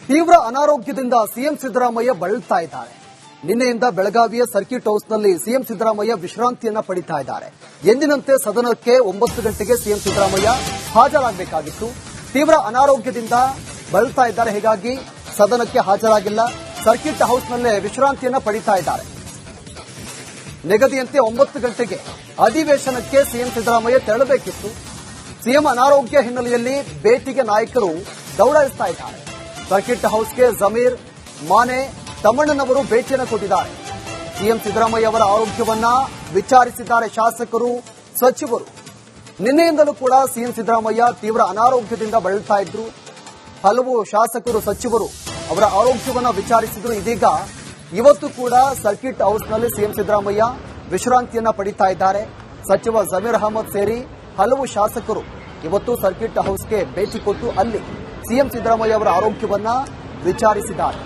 ತೀವ್ರ ಅನಾರೋಗ್ಯದಿಂದ ಸಿಎಂ ಸಿದ್ದರಾಮಯ್ಯ ಬಳಲ್ತಾ ಇದ್ದಾರೆ. ನಿನ್ನೆಯಿಂದ ಬೆಳಗಾವಿಯ ಸರ್ಕಿಟ್ ಹೌಸ್ನಲ್ಲಿ ಸಿಎಂ ಸಿದ್ದರಾಮಯ್ಯ ವಿಶ್ರಾಂತಿಯನ್ನ ಪಡಿತಾ ಇದ್ದಾರೆ. ಎಂದಿನಂತೆ ಸದನಕ್ಕೆ 9 ಗಂಟೆಗೆ ಸಿಎಂ ಸಿದ್ದರಾಮಯ್ಯ ಹಾಜರಾಗಬೇಕಾಗಿತ್ತು. ತೀವ್ರ ಅನಾರೋಗ್ಯದಿಂದ ಬಳಲ್ತಾ ಇದ್ದಾರೆ, ಹೀಗಾಗಿ ಸದನಕ್ಕೆ ಹಾಜರಾಗಿಲ್ಲ. ಸರ್ಕಿಟ್ ಹೌಸ್ನಲ್ಲೇ ವಿಶ್ರಾಂತಿಯನ್ನ ಪಡಿತಾ ಇದ್ದಾರೆ. ನಿಗದಿಯಂತೆ 9 ಗಂಟೆಗೆ ಅಧಿವೇಶನಕ್ಕೆ ಸಿಎಂ ಸಿದ್ದರಾಮಯ್ಯ ತೆರಳಬೇಕಿತ್ತು. ಸಿಎಂ ಅನಾರೋಗ್ಯ ಹಿನ್ನೆಲೆಯಲ್ಲಿ ಭೇಟಿಗೆ ನಾಯಕರು ದೌಡಾಯಿಸ್ತಾ ಇದ್ದಾರೆ. ಸರ್ಕಿಟ್ ಹೌಸ್ಗೆ ಜಮೀರ್, ಮಾನೆ, ತಮ್ಮಣ್ಣನವರು ಭೇಟಿಯನ್ನು ಕೊಟ್ಟಿದ್ದಾರೆ. ಸಿಎಂ ಸಿದ್ದರಾಮಯ್ಯ ಅವರ ಆರೋಗ್ಯವನ್ನ ವಿಚಾರಿಸಿದ್ದಾರೆ ಶಾಸಕರು, ಸಚಿವರು. ನಿನ್ನೆಯಿಂದಲೂ ಕೂಡ ಸಿಎಂ ಸಿದ್ದರಾಮಯ್ಯ ತೀವ್ರ ಅನಾರೋಗ್ಯದಿಂದ ಬಳಲ್ತಾ ಇದ್ರು. ಹಲವು ಶಾಸಕರು, ಸಚಿವರು ಅವರ ಆರೋಗ್ಯವನ್ನ ವಿಚಾರಿಸಿದ್ರು. ಇದೀಗ ಇವತ್ತು ಕೂಡ ಸರ್ಕಿಟ್ ಹೌಸ್ನಲ್ಲಿ ಸಿಎಂ ಸಿದ್ದರಾಮಯ್ಯ ವಿಶ್ರಾಂತಿಯನ್ನ ಪಡಿತಾ ಇದ್ದಾರೆ. ಸಚಿವ ಜಮೀರ್ ಅಹಮದ್ ಸೇರಿ ಹಲವು ಶಾಸಕರು ಇವತ್ತು ಸರ್ಕಿಟ್ ಹೌಸ್ಗೆ ಭೇಟಿ ಕೊಟ್ಟು ಅಲ್ಲಿ ಸಿಎಂ ಸಿದ್ದರಾಮಯ್ಯ ಅವರ ಆರೋಗ್ಯವನ್ನ ವಿಚಾರಿಸಿದ್ದಾರೆ.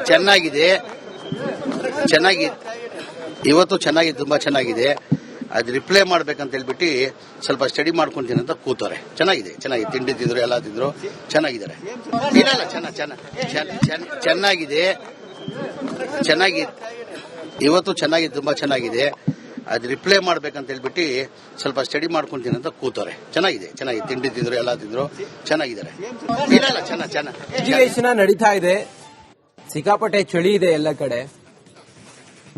ಚೆನ್ನಾಗಿದೆ, ಇವತ್ತು ಚೆನ್ನಾಗಿದೆ, ತುಂಬಾ ಚೆನ್ನಾಗಿದೆ. ಅದು ರಿಪ್ಲೈ ಮಾಡ್ಬೇಕಂತ ಹೇಳ್ಬಿಟ್ಟು ಸ್ವಲ್ಪ ಸ್ಟಡಿ ಮಾಡ್ಕೊಂತೀನಿ ಅಂತ ಕೂತವ್ರೆ. ಚೆನ್ನಾಗಿದೆ, ತಿಂಡಿ ತಿಂದ್ರು, ಎಲ್ಲ ತಿಂದ್ರು, ಚೆನ್ನಾಗಿದ್ದಾರೆ. ಚೆನ್ನಾಗಿದೆ, ಇವತ್ತು ಚೆನ್ನಾಗಿದೆ, ತುಂಬಾ ಚೆನ್ನಾಗಿದೆ. ಅದು ರಿಪ್ಲೈ ಮಾಡ್ಬೇಕಂತ ಹೇಳ್ಬಿಟ್ಟು ಸ್ವಲ್ಪ ಸ್ಟಡಿ ಮಾಡ್ಕೊಂತೀನಿ ಅಂತ ಕೂತವ್ರೆ. ಚೆನ್ನಾಗಿದೆ, ತಿಂಡಿ ತಿಂದ್ರು, ಎಲ್ಲ ತಿಂದ್ರು, ಚೆನ್ನಾಗಿದ್ದಾರೆ. ಅಧಿವೇಶನ ನಡೀತಾ ಇದೆ, ಸಿಕ್ಕಾಪಟ್ಟೆ ಚಳಿ ಇದೆ ಎಲ್ಲ ಕಡೆ.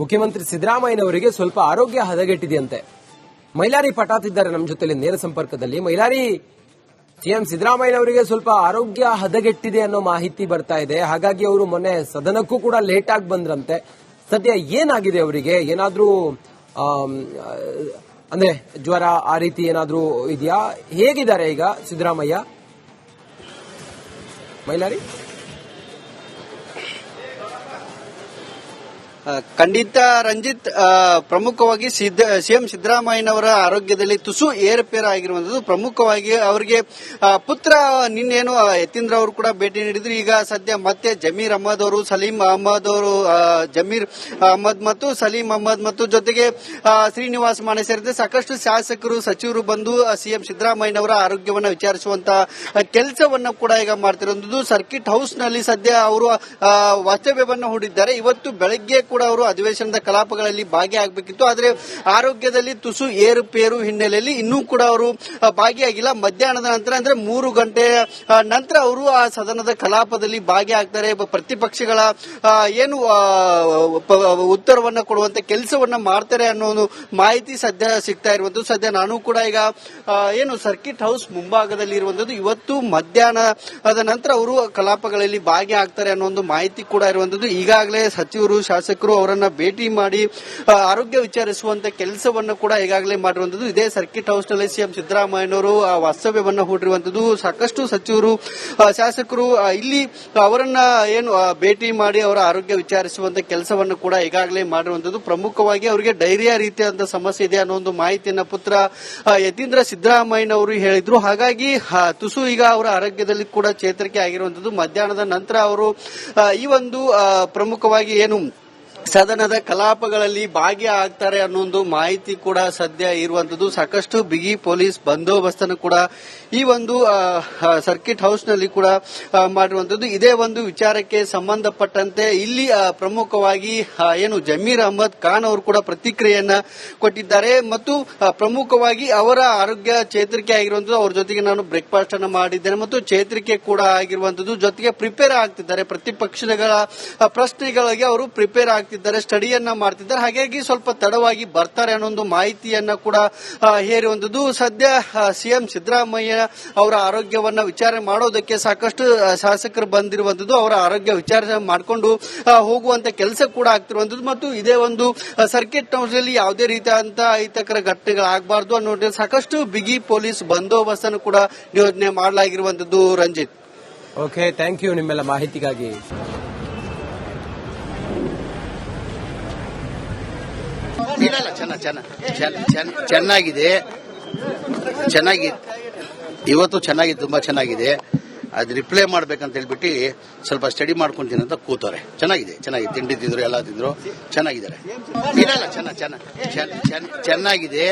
ಮುಖ್ಯಮಂತ್ರಿ ಸಿದ್ದರಾಮಯ್ಯನವರಿಗೆ ಸ್ವಲ್ಪ ಆರೋಗ್ಯ ಹದಗೆಟ್ಟಿದೆಯಂತೆ. ಮೈಲಾರಿ ಪಟಾತ್ ಇದ್ದಾರೆ ನಮ್ಮ ಜೊತೆಲಿ ನೇರ ಸಂಪರ್ಕದಲ್ಲಿ. ಮೈಲಾರಿ, ಸಿಎಂ ಸಿದ್ದರಾಮಯ್ಯನವರಿಗೆ ಸ್ವಲ್ಪ ಆರೋಗ್ಯ ಹದಗೆಟ್ಟಿದೆ ಅನ್ನೋ ಮಾಹಿತಿ ಬರ್ತಾ ಇದೆ. ಹಾಗಾಗಿ ಅವರು ಮೊನ್ನೆ ಸದನಕ್ಕೂ ಕೂಡ ಲೇಟ್ ಆಗಿ ಬಂದ್ರಂತೆ. ಸದ್ಯ ಏನಾಗಿದೆ ಅವರಿಗೆ? ಏನಾದ್ರೂ ಅಂದ್ರೆ ಜ್ವರ ಆ ರೀತಿ ಏನಾದ್ರೂ ಇದೆಯಾ? ಹೇಗಿದ್ದಾರೆ ಈಗ ಸಿದ್ದರಾಮಯ್ಯ? ಮೈಲಾರಿ, ಖಂಡಿತ ರಂಜಿತ್, ಪ್ರಮುಖವಾಗಿ ಸಿಎಂ ಸಿದ್ದರಾಮಯ್ಯನವರ ಆರೋಗ್ಯದಲ್ಲಿ ತುಸು ಏರುಪೇರು ಆಗಿರುವಂತದ್ದು. ಪ್ರಮುಖವಾಗಿ ಅವರಿಗೆ ಪುತ್ರ ನಿನ್ನೇನು ಯತೀಂದ್ರ ಅವರು ಕೂಡ ಭೇಟಿ ನೀಡಿದ್ರು. ಈಗ ಸದ್ಯ ಮತ್ತೆ ಜಮೀರ್ ಅಹಮದ್ ಅವರು, ಸಲೀಂ ಅಹಮದ್ ಅವರು, ಜಮೀರ್ ಅಹಮದ್ ಮತ್ತು ಸಲೀಂ ಅಹಮದ್ ಮತ್ತು ಜೊತೆಗೆ ಶ್ರೀನಿವಾಸ್ ಮಾನೆ ಸೇರಿದಂತೆ ಸಾಕಷ್ಟು ಶಾಸಕರು, ಸಚಿವರು ಬಂದು ಸಿಎಂ ಸಿದ್ದರಾಮಯ್ಯನವರ ಆರೋಗ್ಯವನ್ನ ವಿಚಾರಿಸುವಂತ ಕೆಲಸವನ್ನ ಕೂಡ ಈಗ ಮಾಡ್ತಿರುವಂತದ್ದು. ಸರ್ಕಿಟ್ ಹೌಸ್ ನಲ್ಲಿ ಸದ್ಯ ಅವರು ವಾಸ್ತವ್ಯವನ್ನ ಹೂಡಿದ್ದಾರೆ. ಇವತ್ತು ಬೆಳಗ್ಗೆ ಕೂಡ ಅವರು ಅಧಿವೇಶನದ ಕಲಾಪಗಳಲ್ಲಿ ಭಾಗಿಯಾಗಬೇಕಿತ್ತು. ಆದರೆ ಆರೋಗ್ಯದಲ್ಲಿ ತುಸು ಏರುಪೇರು ಹಿನ್ನೆಲೆಯಲ್ಲಿ ಇನ್ನೂ ಕೂಡ ಅವರು ಭಾಗಿಯಾಗಿಲ್ಲ. ಮಧ್ಯಾಹ್ನದ ನಂತರ ಅಂದ್ರೆ 3 ಗಂಟೆ ನಂತರ ಅವರು ಆ ಸದನದ ಕಲಾಪದಲ್ಲಿ ಭಾಗಿಯಾಗ್ತಾರೆ. ಪ್ರತಿಪಕ್ಷಗಳ ಏನು ಉತ್ತರವನ್ನ ಕೊಡುವಂತ ಕೆಲಸವನ್ನ ಮಾಡ್ತಾರೆ ಅನ್ನೋ ಒಂದು ಮಾಹಿತಿ ಸದ್ಯ ಸಿಗ್ತಾ ಇರುವಂತದ್ದು. ಸದ್ಯ ನಾನು ಕೂಡ ಈಗ ಏನು ಸರ್ಕಿಟ್ ಹೌಸ್ ಮುಂಭಾಗದಲ್ಲಿ ಇರುವಂತದ್ದು. ಇವತ್ತು ಮಧ್ಯಾಹ್ನದ ನಂತರ ಅವರು ಕಲಾಪಗಳಲ್ಲಿ ಭಾಗಿಯಾಗ್ತಾರೆ ಅನ್ನೋ ಒಂದು ಮಾಹಿತಿ ಕೂಡ ಇರುವಂತದ್ದು. ಈಗಾಗಲೇ ಸಚಿವರು, ಶಾಸಕರು ಅವರನ್ನ ಭೇಟಿ ಮಾಡಿ ಆರೋಗ್ಯ ವಿಚಾರಿಸುವಂತ ಕೆಲಸವನ್ನು ಕೂಡ ಈಗಾಗಲೇ ಮಾಡಿರುವಂತದ್ದು. ಇದೇ ಸರ್ಕಿಟ್ ಹೌಸ್ ನಲ್ಲಿ ಸಿಎಂ ಸಿದ್ದರಾಮಯ್ಯನವರು ವಾಸ್ತವ್ಯವನ್ನ ಹೂಡಿರುವಂತದ್ದು. ಸಾಕಷ್ಟು ಸಚಿವರು, ಶಾಸಕರು ಇಲ್ಲಿ ಅವರನ್ನ ಏನು ಭೇಟಿ ಮಾಡಿ ಅವರ ಆರೋಗ್ಯ ವಿಚಾರಿಸುವಂತ ಕೆಲಸವನ್ನು ಕೂಡ ಈಗಾಗಲೇ ಮಾಡಿರುವಂತದ್ದು. ಪ್ರಮುಖವಾಗಿ ಅವರಿಗೆ ಡೈರಿಯಾ ರೀತಿಯಾದಂತಹ ಸಮಸ್ಯೆ ಇದೆ ಅನ್ನೋ ಒಂದು ಮಾಹಿತಿಯನ್ನ ಪುತ್ರ ಯತೀಂದ್ರ ಸಿದ್ದರಾಮಯ್ಯನವರು ಹೇಳಿದ್ರು. ಹಾಗಾಗಿ ತುಸು ಈಗ ಅವರ ಆರೋಗ್ಯದಲ್ಲಿ ಕೂಡ ಚೇತರಿಕೆ ಆಗಿರುವಂತದ್ದು. ಮಧ್ಯಾಹ್ನದ ನಂತರ ಅವರು ಈ ಒಂದು ಪ್ರಮುಖವಾಗಿ ಏನು ಸದನದ ಕಲಾಪಗಳಲ್ಲಿ ಭಾಗಿಯಾಗ್ತಾರೆ ಅನ್ನೋ ಒಂದು ಮಾಹಿತಿ ಕೂಡ ಸದ್ಯ ಇರುವಂತದ್ದು. ಸಾಕಷ್ಟು ಬಿಗಿ ಪೊಲೀಸ್ ಬಂದೋಬಸ್ತನ್ನು ಕೂಡ ಈ ಒಂದು ಸರ್ಕಿಟ್ ಹೌಸ್ ನಲ್ಲಿ ಕೂಡ ಮಾಡಿರುವಂತದ್ದು. ಇದೇ ಒಂದು ವಿಚಾರಕ್ಕೆ ಸಂಬಂಧಪಟ್ಟಂತೆ ಇಲ್ಲಿ ಪ್ರಮುಖವಾಗಿ ಏನು ಜಮೀರ್ ಅಹಮದ್ ಖಾನ್ ಅವರು ಕೂಡ ಪ್ರತಿಕ್ರಿಯೆಯನ್ನ ಕೊಟ್ಟಿದ್ದಾರೆ. ಮತ್ತು ಪ್ರಮುಖವಾಗಿ ಅವರ ಆರೋಗ್ಯ ಚೇತರಿಕೆ ಆಗಿರುವಂತದ್ದು. ಅವ್ರ ಜೊತೆಗೆ ನಾನು ಬ್ರೇಕ್ಫಾಸ್ಟ್ ಅನ್ನ ಮಾಡಿದ್ದೇನೆ ಮತ್ತು ಚೇತರಿಕೆ ಕೂಡ ಆಗಿರುವಂತದ್ದು. ಜೊತೆಗೆ ಪ್ರಿಪೇರ್ ಆಗ್ತಿದ್ದಾರೆ, ಪ್ರತಿಪಕ್ಷಗಳ ಪ್ರಶ್ನೆಗಳಿಗೆ ಅವರು ಪ್ರಿಪೇರ್ ಆಗ್ತಿದ್ದಾರೆ, ಸ್ಟಡಿಯನ್ನ ಮಾಡ್ತಿದ್ದಾರೆ. ಹಾಗಾಗಿ ಸ್ವಲ್ಪ ತಡವಾಗಿ ಬರ್ತಾರೆ ಅನ್ನೋ ಒಂದು ಮಾಹಿತಿಯನ್ನ ಕೂಡ ಹೇರುವಂತದ್ದು. ಸದ್ಯ ಸಿಎಂ ಸಿದ್ದರಾಮಯ್ಯ ಅವರ ಆರೋಗ್ಯವನ್ನ ವಿಚಾರಣೆ ಮಾಡೋದಕ್ಕೆ ಸಾಕಷ್ಟು ಶಾಸಕರು ಬಂದಿರುವಂತದ್ದು. ಅವರ ಆರೋಗ್ಯ ವಿಚಾರಣೆ ಮಾಡಿಕೊಂಡು ಹೋಗುವಂತ ಕೆಲಸ ಕೂಡ ಆಗ್ತಿರುವಂತದ್ದು. ಮತ್ತು ಇದೇ ಒಂದು ಸರ್ಕಿಟ್ ಹೌಸ್ ನಲ್ಲಿ ಯಾವುದೇ ರೀತಿಯಾದಂತಹ ಅಹಿತಕರ ಘಟನೆಗಳಾಗಬಾರದು ಅನ್ನೋ ಸಾಕಷ್ಟು ಬಿಗಿ ಪೊಲೀಸ್ ಬಂದೋಬಸ್ತನ್ನು ಕೂಡ ನಿಯೋಜನೆ ಮಾಡಲಾಗಿರುವಂತದ್ದು. ರಂಜಿತ್, ಓಕೆ, ಥ್ಯಾಂಕ್ ಯು ನಿಮ್ಮೆಲ್ಲ ಮಾಹಿತಿಗಾಗಿ. ಚೆನ್ನಾಗಿದೆ, ಇವತ್ತು ಚೆನ್ನಾಗಿದೆ, ತುಂಬಾ ಚೆನ್ನಾಗಿದೆ. ಅದು ರಿಪ್ಲೈ ಮಾಡ್ಬೇಕಂತ ಹೇಳ್ಬಿಟ್ಟು ಸ್ವಲ್ಪ ಸ್ಟಡಿ ಮಾಡ್ಕೊಂತೀನಿ ಅಂತ ಕೂತವ್ರೆ. ಚೆನ್ನಾಗಿದೆ ತಿಂಡಿ ತಿಂದ್ರು ಎಲ್ಲ ತಿಂದ್ರು ಚೆನ್ನಾಗಿದ್ದಾರೆ. ಇಲ್ಲ ಚೆನ್ನಾಗಿದೆ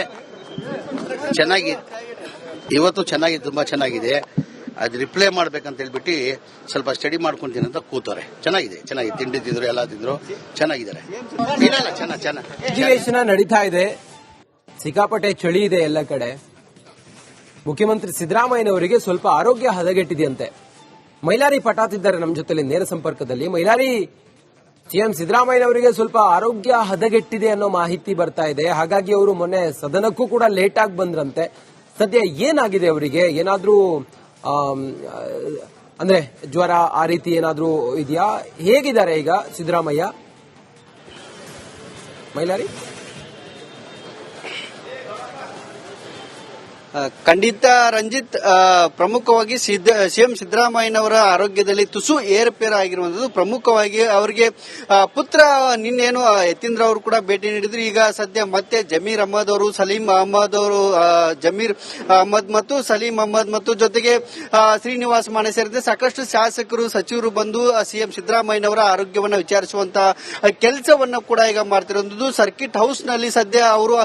ಇವತ್ತು ತುಂಬಾ ಚೆನ್ನಾಗಿದೆ. ಅದು ರಿಪ್ಲೈ ಮಾಡ್ಬೇಕಂತ ಹೇಳ್ಬಿಟ್ಟು ಸ್ವಲ್ಪ ಸ್ಟಡಿ ಮಾಡ್ಕೊಂತೀನಿ ಅಂತ ಕೂತವ್ರೆ. ಚೆನ್ನಾಗಿದೆ ತಿಂಡಿ ತಿಂದ್ರು ಎಲ್ಲ ತಿಂದ್ರು ಚೆನ್ನಾಗಿದ್ದಾರೆ. ಇಲ್ಲ ಅಧಿವೇಶನ ನಡೀತಾ ಇದೆ, ಸಿಕ್ಕಾಪಟ್ಟೆ ಚಳಿ ಇದೆ ಎಲ್ಲ ಕಡೆ. ಮುಖ್ಯಮಂತ್ರಿ ಸಿದ್ದರಾಮಯ್ಯನವರಿಗೆ ಸ್ವಲ್ಪ ಆರೋಗ್ಯ ಹದಗೆಟ್ಟಿದೆಯಂತೆ. ಮೈಲಾರಿ ಪಟಾತ್ ಇದ್ದಾರೆ ನಮ್ಮ ಜೊತೆಲಿ ನೇರ ಸಂಪರ್ಕದಲ್ಲಿ. ಮೈಲಾರಿ, ಸಿಎಂ ಸಿದ್ದರಾಮಯ್ಯನವರಿಗೆ ಸ್ವಲ್ಪ ಆರೋಗ್ಯ ಹದಗೆಟ್ಟಿದೆ ಅನ್ನೋ ಮಾಹಿತಿ ಬರ್ತಾ ಇದೆ. ಹಾಗಾಗಿ ಅವರು ಮೊನ್ನೆ ಸದನಕ್ಕೂ ಕೂಡ ಲೇಟ್ ಆಗಿ ಬಂದ್ರಂತೆ. ಸದ್ಯ ಏನಾಗಿದೆ ಅವರಿಗೆ? ಏನಾದ್ರೂ ಅಂದ್ರೆ ಜ್ವರ ಆ ರೀತಿ ಏನಾದ್ರೂ ಇದೆಯಾ? ಹೇಗಿದ್ದಾರೆ ಈಗ ಸಿದ್ದರಾಮಯ್ಯ? ಮೈಲಾರಿ, ಖಂಡಿತ ರಂಜಿತ್, ಪ್ರಮುಖವಾಗಿ ಸಿಎಂ ಸಿದ್ದರಾಮಯ್ಯನವರ ಆರೋಗ್ಯದಲ್ಲಿ ತುಸು ಏರುಪೇರು ಆಗಿರುವಂತದ್ದು. ಪ್ರಮುಖವಾಗಿ ಅವರಿಗೆ ಪುತ್ರ ನಿನ್ನೇನು ಯತೀಂದ್ರ ಅವರು ಕೂಡ ಭೇಟಿ ನೀಡಿದ್ರು. ಈಗ ಸದ್ಯ ಮತ್ತೆ ಜಮೀರ್ ಅಹಮದ್ ಅವರು, ಸಲೀಂ ಅಹಮದ್ ಅವರು, ಜಮೀರ್ ಅಹಮದ್ ಮತ್ತು ಸಲೀಂ ಅಹಮದ್ ಮತ್ತು ಜೊತೆಗೆ ಶ್ರೀನಿವಾಸ್ ಮಾನೆ ಸೇರಿದಂತೆ ಸಾಕಷ್ಟು ಶಾಸಕರು, ಸಚಿವರು ಬಂದು ಸಿಎಂ ಸಿದ್ದರಾಮಯ್ಯನವರ ಆರೋಗ್ಯವನ್ನು ವಿಚಾರಿಸುವಂತ ಕೆಲಸವನ್ನು ಕೂಡ ಈಗ ಮಾಡ್ತಿರುವಂತದ್ದು. ಸರ್ಕಿಟ್ ಹೌಸ್ ನಲ್ಲಿ ಸದ್ಯ ಅವರು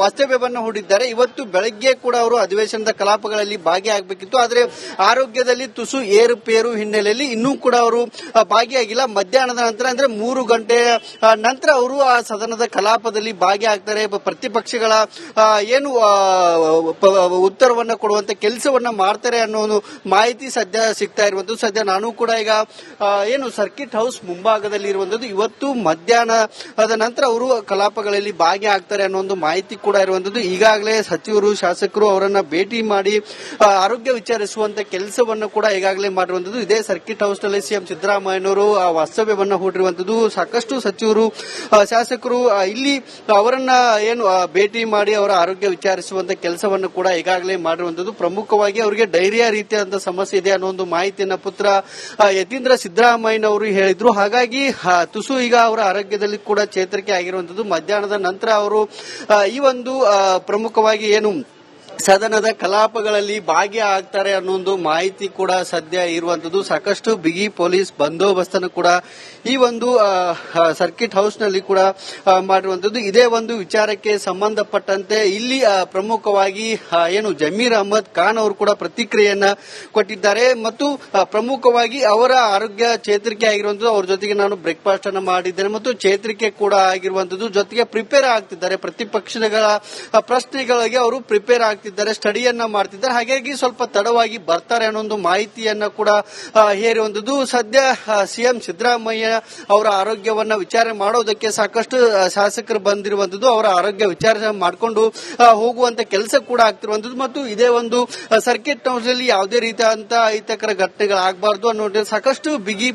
ವಾಸ್ತವ್ಯವನ್ನು ಹೂಡಿದ್ದಾರೆ. ಇವತ್ತು ಬೆಳಗ್ಗೆ ಕೂಡ ಅವರು ಅಧಿವೇಶನದ ಕಲಾಪಗಳಲ್ಲಿ ಭಾಗಿಯಾಗಬೇಕಿತ್ತು. ಆದರೆ ಆರೋಗ್ಯದಲ್ಲಿ ತುಸು ಏರುಪೇರು ಹಿನ್ನೆಲೆಯಲ್ಲಿ ಇನ್ನೂ ಕೂಡ ಅವರು ಭಾಗಿಯಾಗಿಲ್ಲ. ಮಧ್ಯಾಹ್ನದ ನಂತರ ಅಂದ್ರೆ 3 ಗಂಟೆಯ ನಂತರ ಅವರು ಆ ಸದನದ ಕಲಾಪದಲ್ಲಿ ಭಾಗಿಯಾಗ್ತಾರೆ. ಪ್ರತಿಪಕ್ಷಗಳ ಏನು ಉತ್ತರವನ್ನ ಕೊಡುವಂತ ಕೆಲಸವನ್ನ ಮಾಡ್ತಾರೆ ಅನ್ನೋ ಒಂದು ಮಾಹಿತಿ ಸದ್ಯ ಸಿಗ್ತಾ ಇರುವಂತದ್ದು. ಸದ್ಯ ನಾನು ಕೂಡ ಈಗ ಏನು ಸರ್ಕಿಟ್ ಹೌಸ್ ಮುಂಭಾಗದಲ್ಲಿ ಇರುವಂತದ್ದು. ಇವತ್ತು ಮಧ್ಯಾಹ್ನದ ನಂತರ ಅವರು ಕಲಾಪಗಳಲ್ಲಿ ಭಾಗಿಯಾಗ್ತಾರೆ ಅನ್ನೋ ಒಂದು ಮಾಹಿತಿ ಕೂಡ ಇರುವಂತದ್ದು. ಈಗಾಗಲೇ ಸಚಿವರು, ಶಾಸಕರು ಅವರನ್ನ ಭೇಟಿ ಮಾಡಿ ಆರೋಗ್ಯ ವಿಚಾರಿಸುವಂತ ಕೆಲಸವನ್ನು ಕೂಡ ಈಗಾಗಲೇ ಮಾಡಿರುವಂತದ್ದು. ಇದೇ ಸರ್ಕಿಟ್ ಹೌಸ್ ನಲ್ಲಿ ಸಿಎಂ ಸಿದ್ದರಾಮಯ್ಯನವರು ವಾಸ್ತವ್ಯವನ್ನ ಹೂಡಿರುವಂತದ್ದು. ಸಾಕಷ್ಟು ಸಚಿವರು, ಶಾಸಕರು ಇಲ್ಲಿ ಅವರನ್ನ ಏನು ಭೇಟಿ ಮಾಡಿ ಅವರ ಆರೋಗ್ಯ ವಿಚಾರಿಸುವಂತ ಕೆಲಸವನ್ನು ಕೂಡ ಈಗಾಗಲೇ ಮಾಡಿರುವಂತದ್ದು. ಪ್ರಮುಖವಾಗಿ ಅವರಿಗೆ ಡೈರಿಯಾ ರೀತಿಯಾದಂತಹ ಸಮಸ್ಯೆ ಇದೆ ಅನ್ನೋ ಒಂದು ಮಾಹಿತಿಯನ್ನ ಪುತ್ರ ಯತೀಂದ್ರ ಸಿದ್ದರಾಮಯ್ಯನವರು ಹೇಳಿದ್ರು. ಹಾಗಾಗಿ ತುಸು ಈಗ ಅವರ ಆರೋಗ್ಯದಲ್ಲಿ ಕೂಡ ಚೇತರಿಕೆ ಆಗಿರುವಂತದ್ದು. ಮಧ್ಯಾಹ್ನದ ನಂತರ ಅವರು ಈ ಒಂದು ಪ್ರಮುಖವಾಗಿ ಏನು ಸದನದ ಕಲಾಪಗಳಲ್ಲಿ ಭಾಗಿಯಾಗ್ತಾರೆ ಅನ್ನೋ ಒಂದು ಮಾಹಿತಿ ಕೂಡ ಸದ್ಯ ಇರುವಂತದ್ದು. ಸಾಕಷ್ಟು ಬಿಗಿ ಪೊಲೀಸ್ ಬಂದೋಬಸ್ತನ್ನು ಕೂಡ ಈ ಒಂದು ಸರ್ಕಿಟ್ ಹೌಸ್ ನಲ್ಲಿ ಕೂಡ ಮಾಡಿರುವಂತದ್ದು. ಇದೇ ಒಂದು ವಿಚಾರಕ್ಕೆ ಸಂಬಂಧಪಟ್ಟಂತೆ ಇಲ್ಲಿ ಪ್ರಮುಖವಾಗಿ ಏನು ಜಮೀರ್ ಅಹಮದ್ ಖಾನ್ ಅವರು ಕೂಡ ಪ್ರತಿಕ್ರಿಯೆಯನ್ನ ಕೊಟ್ಟಿದ್ದಾರೆ. ಮತ್ತು ಪ್ರಮುಖವಾಗಿ ಅವರ ಆರೋಗ್ಯ ಚೇತರಿಕೆ ಆಗಿರುವಂತದ್ದು. ಅವ್ರ ಜೊತೆಗೆ ನಾನು ಬ್ರೇಕ್ಫಾಸ್ಟ್ ಅನ್ನ ಮಾಡಿದ್ದೇನೆ ಮತ್ತು ಚೇತರಿಕೆ ಕೂಡ ಆಗಿರುವಂತದ್ದು. ಜೊತೆಗೆ ಪ್ರಿಪೇರ್ ಆಗ್ತಿದ್ದಾರೆ, ಪ್ರತಿಪಕ್ಷಗಳ ಪ್ರಶ್ನೆಗಳಿಗೆ ಅವರು ಪ್ರಿಪೇರ್ ಆಗ್ತಿದ್ದಾರೆ, ಸ್ಟಡಿಯನ್ನ ಮಾಡ್ತಿದ್ದಾರೆ. ಹಾಗಾಗಿ ಸ್ವಲ್ಪ ತಡವಾಗಿ ಬರ್ತಾರೆ ಅನ್ನೋ ಒಂದು ಮಾಹಿತಿಯನ್ನ ಕೂಡ ಹೇರುವಂತದ್ದು. ಸದ್ಯ ಸಿಎಂ ಸಿದ್ದರಾಮಯ್ಯ ಅವರ ಆರೋಗ್ಯವನ್ನ ವಿಚಾರಣೆ ಮಾಡೋದಕ್ಕೆ ಸಾಕಷ್ಟು ಶಾಸಕರು ಬಂದಿರುವಂತದ್ದು. ಅವರ ಆರೋಗ್ಯ ವಿಚಾರಣೆ ಮಾಡಿಕೊಂಡು ಹೋಗುವಂತ ಕೆಲಸ ಕೂಡ ಆಗ್ತಿರುವಂತದ್ದು. ಮತ್ತು ಇದೇ ಒಂದು ಸರ್ಕಿಟ್ ಹೌಸ್ ನಲ್ಲಿ ಯಾವುದೇ ರೀತಿಯಾದಂತಹ ಅಹಿತಕರ ಘಟನೆಗಳಾಗಬಾರದು ಅನ್ನೋ ಸಾಕಷ್ಟು ಬಿಗಿ